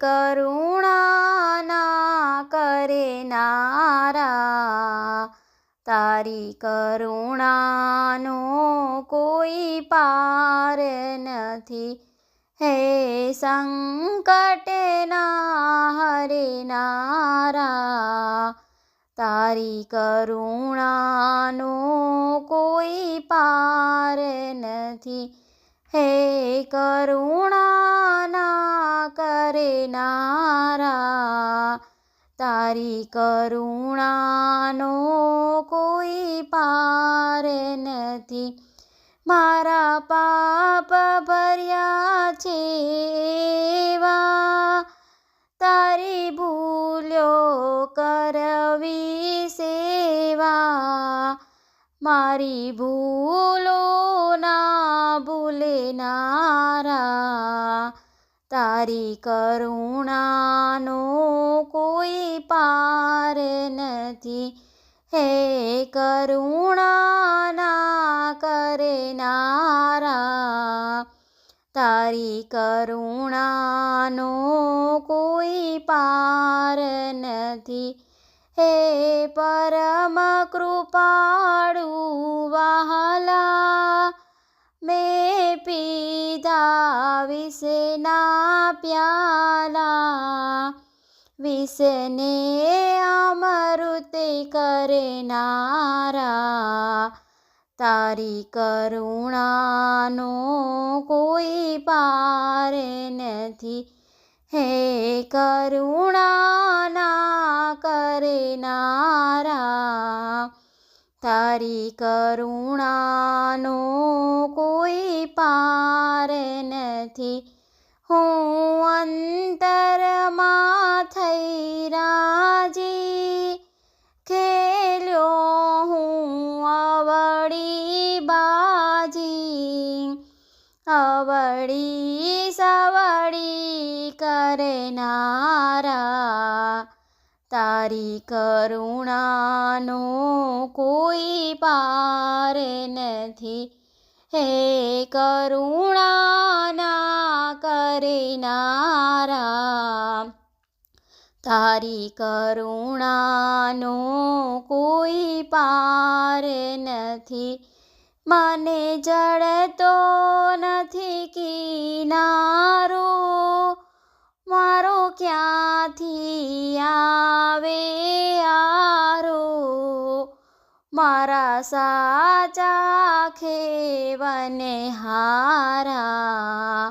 કરુણા ના કરે નારા, તારી કરુણાનો કોઈ પાર નથી. હે સંકટના હરનારા, તારી કરુણાનો કોઈ પાર નથી. હે કરુણા ના કરનારા, તારી કરુણાનો કોઈ પાર નથી. મારા પાપ ભર્યા છે એવા, તારી ભૂલ્યો કરવી સેવા. મારી ભૂલો ના ભૂલનારા, તારી કરુણાનો કોઈ પાર નથી. હે કરુણા ના કરનારા, તારી કરુણાનો કોઈ પાર નથી. હે પરમ કૃપાળુ વહાલા, મેં પીધા વિષના પ્યાલા, વિષને અમૃત કરનારા, તારી કરુણાનો કોઈ પાર નથી. હે કરુણા ના કરનારા, તારી કરુણાનો કોઈ પાર નથી. હું અંતરમાં થઈ રાજી, ખેલ્યો હું અવળી બાજી, અવળી સવળી કરનારા, તારી કરુણાનો કોઈ પાર નથી. હે કરુણા ના કરનારા, તારી કરુણાનો કોઈ પાર નથી. મને જડતો નથી કિનારો, મારો ક્યાંથી આવે આરો. મારા સાચા ખેવને હારા,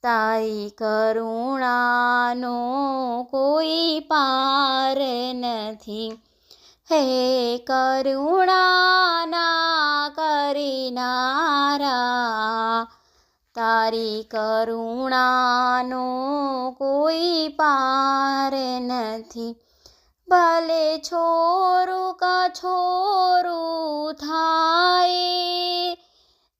તારી કરુણાનો કોઈ પાર નથી. હે કરુણા ના કરનારા, તારી કરુણાનો કોઈ પાર નથી. ભલે છોરું કછોરું થાય,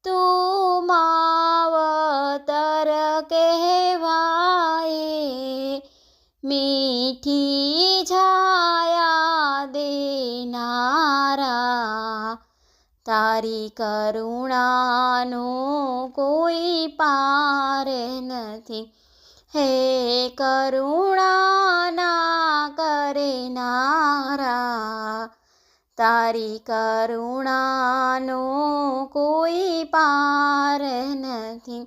તું માવતર કહેવાય. મીઠી છાયા દેનારા, તારી કરુણાનો કોઈ પાર નથી. હે કરુણા ના કરનારા, તારી કરુણાનો કોઈ પાર નથી.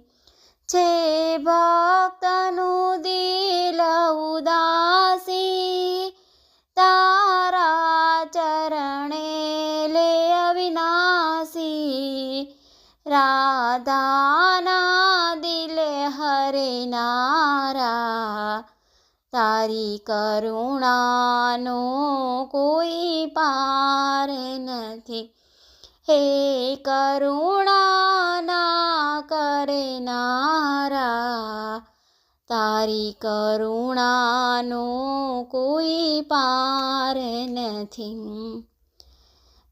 છે ભક્તનું દિલ ઉદાસી, તારા ચરણે લે અવિનાશી. રાધાના દિલે હરનારા, તારી કરુણાનો કોઈ પાર નથી. હે કરુણા ના કરનારા, તારી કરુણાનો કોઈ પાર નથી.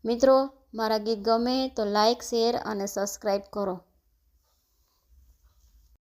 મિત્રો, મારા ગીત ગમે તો લાઈક, શેર અને સબસ્ક્રાઈબ કરો.